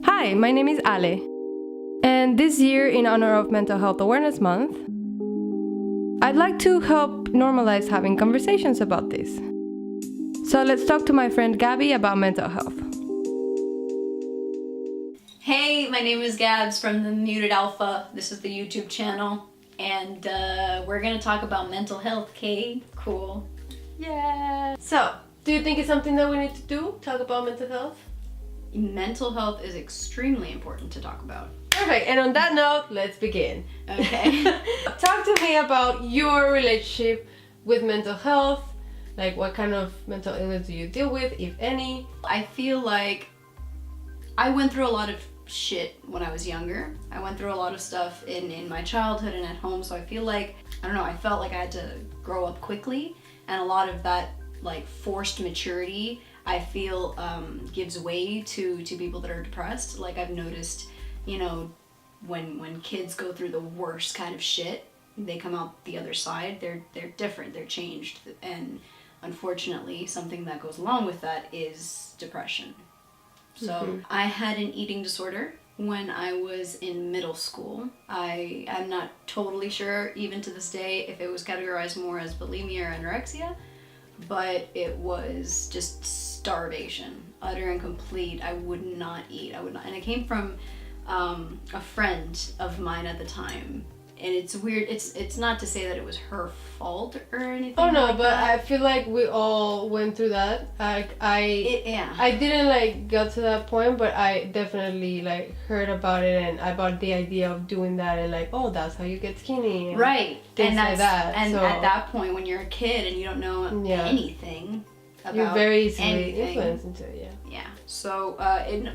Hi, my name is Ale, and this year, in honor of Mental Health Awareness Month, I'd like to help normalize having conversations about this. So let's talk to my friend Gabbie about mental health. Hey, my name is Gabs from the Muted Alpha. This is the YouTube channel, and we're gonna talk about mental health. Okay, cool. Yeah. So, do you think it's something that we need to do? Talk about mental health? Mental health is extremely important to talk about. Perfect. And on that note, let's begin. Okay. Talk to me about your relationship with mental health. Like, what kind of mental illness do you deal with, if any? I feel like I went through a lot of shit when I was younger. I went through a lot of stuff in my childhood and at home, so I feel like, I don't know, I felt like I had to grow up quickly, and a lot of that like forced maturity I feel gives way to people that are depressed. Like I've noticed, you know, when kids go through the worst kind of shit, they come out the other side, they're different, they're changed, and unfortunately something that goes along with that is depression. So I had an eating disorder when I was in middle school. I'm not totally sure even to this day if it was categorized more as bulimia or anorexia, but it was just starvation, utter and complete. I would not eat. And it came from a friend of mine at the time. And it's weird. It's not to say that it was her fault or anything. Oh no, like but that. I feel like we all went through that. Yeah. I didn't like get to that point, but I definitely like heard about it and about the idea of doing that and like, oh, that's how you get skinny. And right. things And like that. And so at that point, when you're a kid and you don't know anything about you're very easily anything, influenced into it. Yeah. Yeah. So,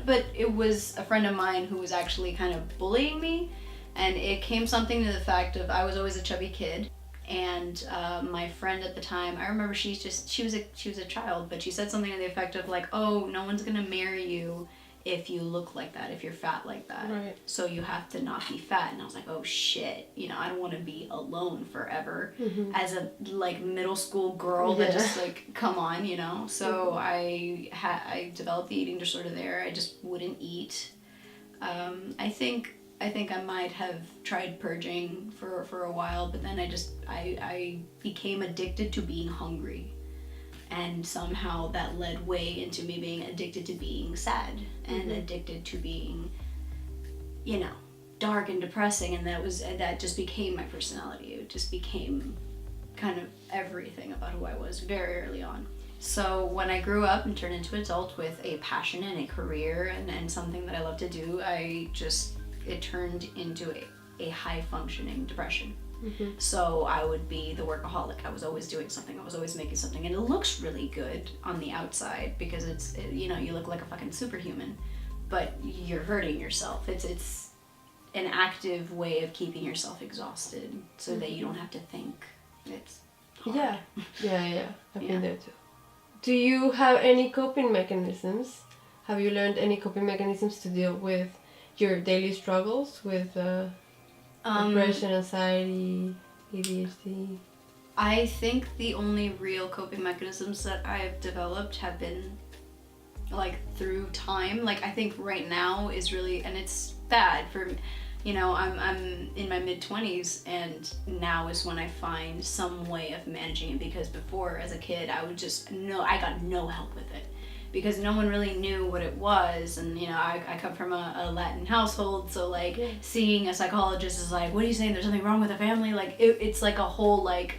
but it was a friend of mine who was actually kind of bullying me. And it came something to the fact of I was always a chubby kid, and my friend at the time, I remember she was a child, but she said something to the effect of like, oh, no one's gonna marry you if you look like that, if you're fat like that. Right. So you have to not be fat. And I was like, oh shit, you know, I don't want to be alone forever as a like middle school girl that just like, come on, you know. So I developed the eating disorder there. I just wouldn't eat. I think I might have tried purging for a while, but then I became addicted to being hungry. And somehow that led way into me being addicted to being sad and addicted to being, you know, dark and depressing. And that just became my personality. It just became kind of everything about who I was very early on. So when I grew up and turned into an adult with a passion and a career and something that I love to do, it turned into a high-functioning depression. So I would be the workaholic. I was always doing something. I was always making something. And it looks really good on the outside because you know, you look like a fucking superhuman, but you're hurting yourself. It's an active way of keeping yourself exhausted so that you don't have to think. It's hard. Yeah. I've been there too. Do you have any coping mechanisms? Have you learned any coping mechanisms to deal with your daily struggles with depression, anxiety, ADHD? I think the only real coping mechanisms that I've developed have been like through time. Like I think right now is really, and it's bad for, you know, I'm in my mid-20s and now is when I find some way of managing it, because before as a kid I got no help with it. Because no one really knew what it was, and you know, I come from a Latin household, so like seeing a psychologist is like, what are you saying? There's something wrong with the family? Like it's like a whole like,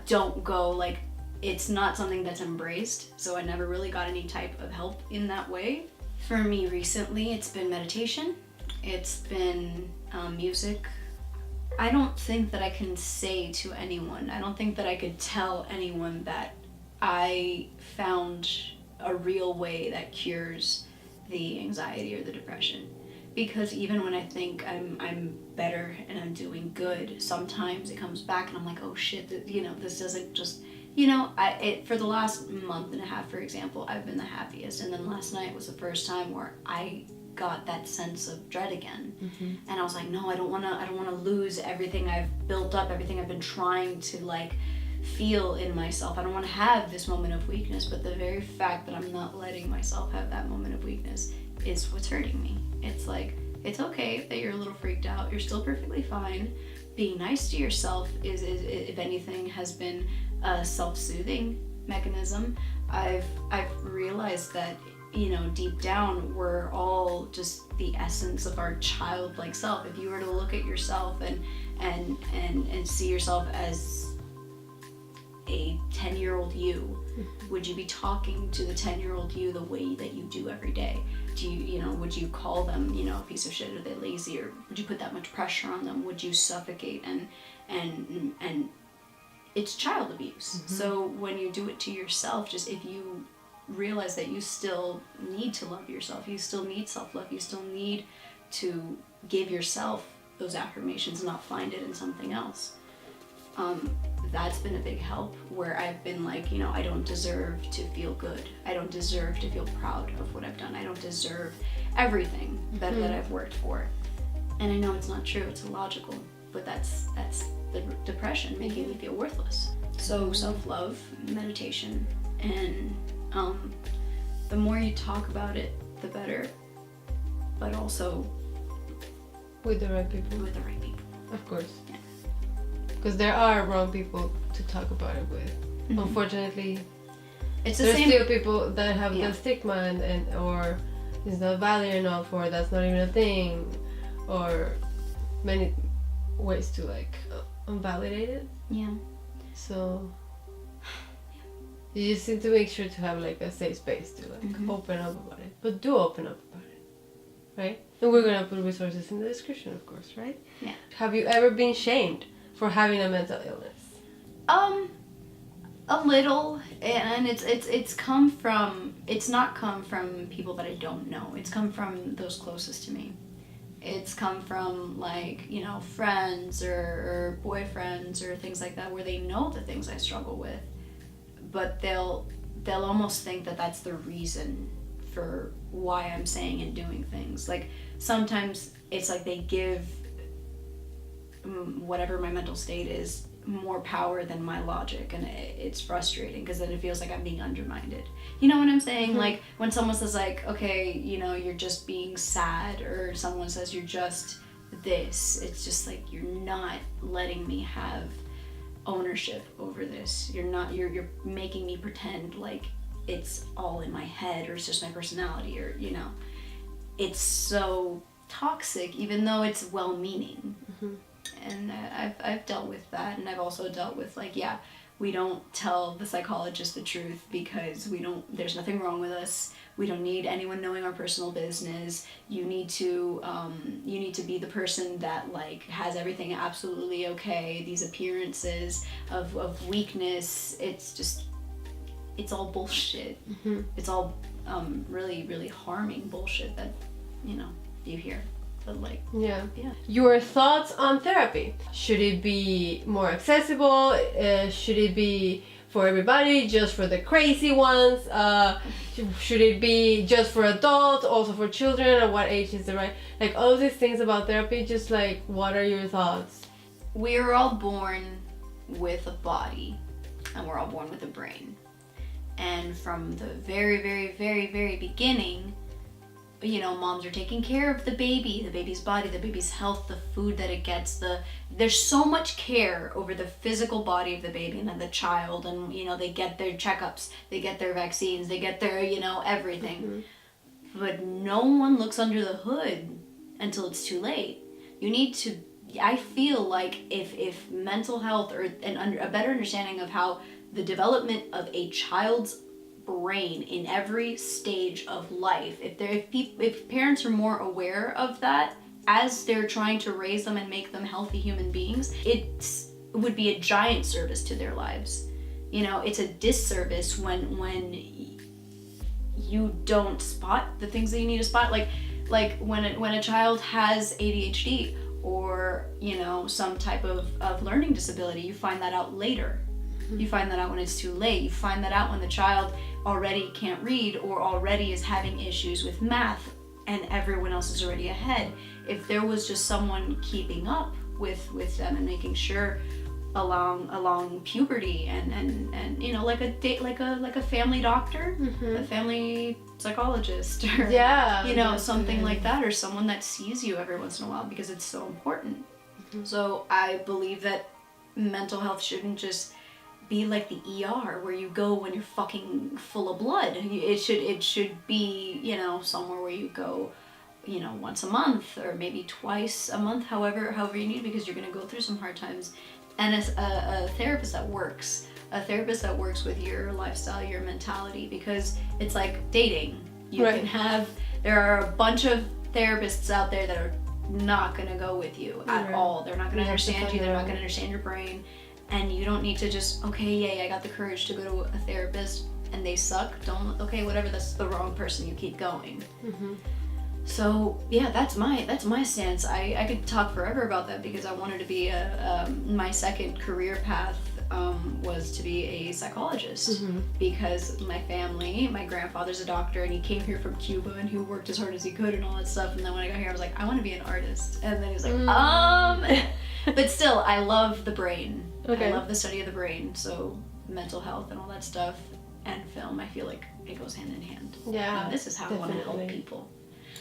don't go, like it's not something that's embraced. So I never really got any type of help in that way. For me recently, it's been meditation. It's been music. I don't think that I can say to anyone, I don't think that I could tell anyone that I found a real way that cures the anxiety or the depression, because even when I think I'm better and I'm doing good, sometimes it comes back and I'm like, oh shit, you know, this doesn't just, you know, for the last month and a half, for example, I've been the happiest, and then last night was the first time where I got that sense of dread again. And I was like, no, I don't want to lose everything I've built up, everything I've been trying to like feel in myself. I don't want to have this moment of weakness, but the very fact that I'm not letting myself have that moment of weakness is what's hurting me. It's like, it's okay that you're a little freaked out. You're still perfectly fine. Being nice to yourself is if anything, has been a self-soothing mechanism. I've realized that, you know, deep down, we're all just the essence of our childlike self. If you were to look at yourself and see yourself as a 10-year-old you, would you be talking to the 10-year-old you the way that you do every day? Do you know, would you call them, you know, a piece of shit? Are they lazy? Or would you put that much pressure on them? Would you suffocate? And it's child abuse. So when you do it to yourself, just if you realize that you still need to love yourself, you still need self-love, you still need to give yourself those affirmations and not find it in something else. That's been a big help, where I've been like, you know, I don't deserve to feel good. I don't deserve to feel proud of what I've done. I don't deserve everything that I've worked for. And I know it's not true, it's illogical, but that's the depression making me feel worthless. So self-love, meditation, and the more you talk about it, the better, but also with the right people. With the right people. Of course. Yeah. Because there are wrong people to talk about it with. Unfortunately, it's the there's same. still people that have the stigma and or it's not valid enough, or that's not even a thing, or many ways to like invalidate it. Yeah. So you just need to make sure to have like a safe space to like open up about it. But do open up about it, right? And we're gonna put resources in the description, of course, right? Yeah. Have you ever been shamed for having a mental illness? A little, and it's come from, it's not come from people that I don't know. It's come from those closest to me. It's come from, like, you know, friends or boyfriends or things like that, where they know the things I struggle with, but they'll almost think that that's the reason for why I'm saying and doing things. Like, sometimes it's like they give whatever my mental state is more power than my logic, and it's frustrating, because then it feels like I'm being undermined. You know what I'm saying? Like, when someone says, like, okay, you know, you're just being sad, or someone says you're just this, it's just like, you're not letting me have ownership over this. You're making me pretend like it's all in my head, or it's just my personality, or, you know, it's so toxic, even though it's well-meaning. And I've dealt with that, and I've also dealt with, like, yeah, we don't tell the psychologist the truth because there's nothing wrong with us. We don't need anyone knowing our personal business. You need to be the person that, like, has everything absolutely okay. These appearances of weakness, it's all bullshit. It's all really, really harming bullshit that, you know, you hear. But, like, yeah. Your thoughts on therapy? Should it be more accessible? Should it be for everybody, just for the crazy ones? Should it be just for adults, also for children? At what age is the right? Like, all of these things about therapy, just like, what are your thoughts? We are all born with a body, and we're all born with a brain. And from the very, very, very, very beginning, you know, moms are taking care of the baby's body, the baby's health, the food that it gets, there's so much care over the physical body of the baby and then the child, and, you know, they get their checkups, they get their vaccines, they get their, you know, everything. But no one looks under the hood until it's too late. You need to, I feel like if mental health, or a better understanding of how the development of a child's brain in every stage of life, if parents are more aware of that as they're trying to raise them and make them healthy human beings, it would be a giant service to their lives. You know, it's a disservice when you don't spot the things that you need to spot, like when a child has ADHD, or, you know, some type of learning disability. You find that out later. You find that out when it's too late. You find that out when the child already can't read, or already is having issues with math, and everyone else is already ahead. If there was just someone keeping up with them and making sure along puberty and you know, like a family doctor, a family psychologist, or you know, something like that, or someone that sees you every once in a while, because it's so important. So I believe that mental health shouldn't just be like the ER where you go when you're fucking full of blood. It should be, you know, somewhere where you go, you know, once a month or maybe twice a month, however you need, because you're going to go through some hard times. And as a therapist that works with your lifestyle, your mentality, because it's like dating. You can have, there are a bunch of therapists out there that are not going to go with you at all. They're not going to understand you. They're not going to understand your brain. And you don't need to just, okay, yay, I got the courage to go to a therapist and they suck. Okay, whatever, that's the wrong person, you keep going. So yeah, that's my stance. I could talk forever about that, because I wanted to be my second career path was to be a psychologist, because my grandfather's a doctor and he came here from Cuba and he worked as hard as he could and all that stuff. And then when I got here, I was like, I want to be an artist. And then he was like, but still, I love the brain. I love the study of the brain. So mental health and all that stuff and film, I feel like it goes hand in hand. Yeah, and this is how I want to help people.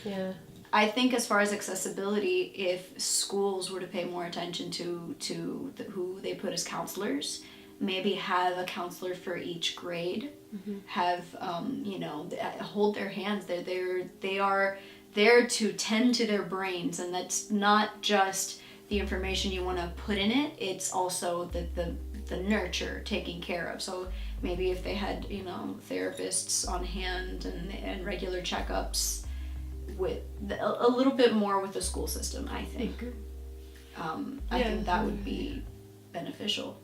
Yeah. I think as far as accessibility, if schools were to pay more attention to who they put as counselors, maybe have a counselor for each grade, have you know, hold their hands. They are there to tend to their brains, and that's not just the information you want to put in it. It's also the nurture, taking care of. So maybe if they had, you know, therapists on hand and regular checkups, with a little bit more with the school system, I think. I think that would be beneficial.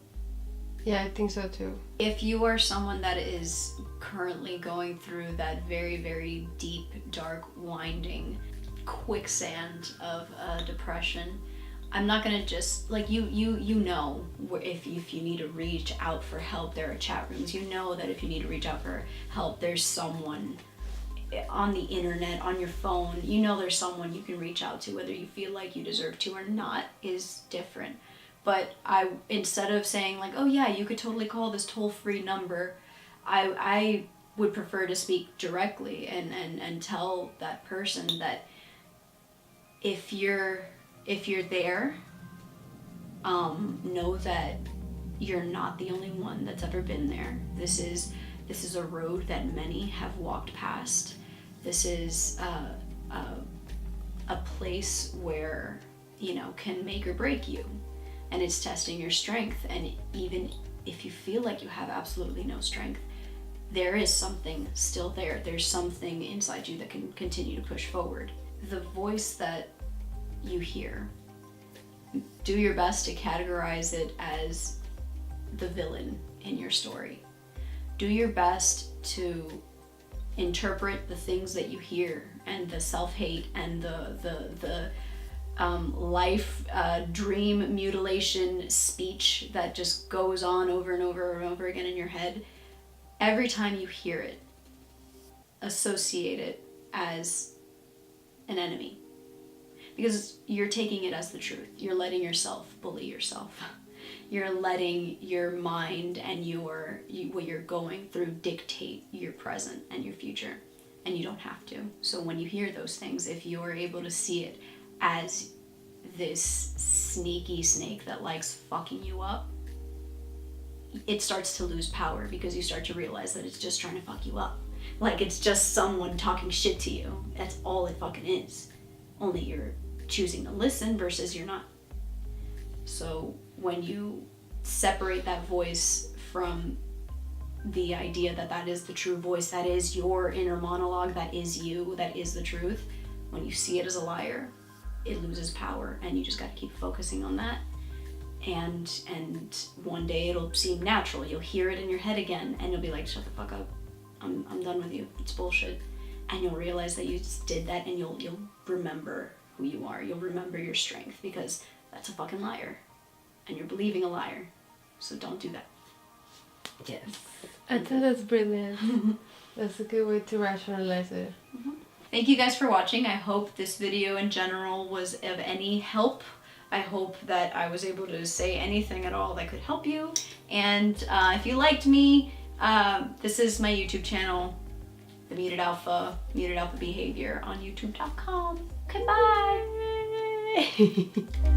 Yeah, I think so too. If you are someone that is currently going through that very, very deep, dark, winding quicksand of depression, I'm not gonna just, like, you know, if you need to reach out for help, there are chat rooms. You know that if you need to reach out for help, there's someone on the internet, on your phone. You know there's someone you can reach out to. Whether you feel like you deserve to or not is different. But instead of saying like, oh yeah, you could totally call this toll-free number, I would prefer to speak directly and tell that person that if you're there, know that you're not the only one that's ever been there. This is a road that many have walked past. This is a place where, you know, can make or break you. And it's testing your strength. And even if you feel like you have absolutely no strength, there is something still there. There's something inside you that can continue to push forward. The voice that you hear, do your best to categorize it as the villain in your story. Do your best to interpret the things that you hear, and the self-hate and the life dream mutilation speech that just goes on over and over and over again in your head. Every time you hear it, associate it as an enemy, because you're taking it as the truth. You're letting yourself bully yourself. You're letting your mind and what you're going through dictate your present and your future, and you don't have to. So when you hear those things, if you're able to see it as this sneaky snake that likes fucking you up, it starts to lose power, because you start to realize that it's just trying to fuck you up. Like, it's just someone talking shit to you. That's all it fucking is. Only you're choosing to listen versus you're not. So when you separate that voice from the idea that that is the true voice, that is your inner monologue, that is you, that is the truth, when you see it as a liar, it loses power, and you just got to keep focusing on that. And one day it'll seem natural. You'll hear it in your head again, and you'll be like, shut the fuck up. I'm done with you. It's bullshit. And you'll realize that you just did that, and you'll remember who you are. You'll remember your strength, because that's a fucking liar. And you're believing a liar. So don't do that. Yes. I think that's brilliant. That's a good way to rationalize it. Thank you guys for watching. I hope this video in general was of any help. I hope that I was able to say anything at all that could help you. And if you liked me, this is my YouTube channel, The Muted Alpha Behavior on youtube.com. Okay, bye!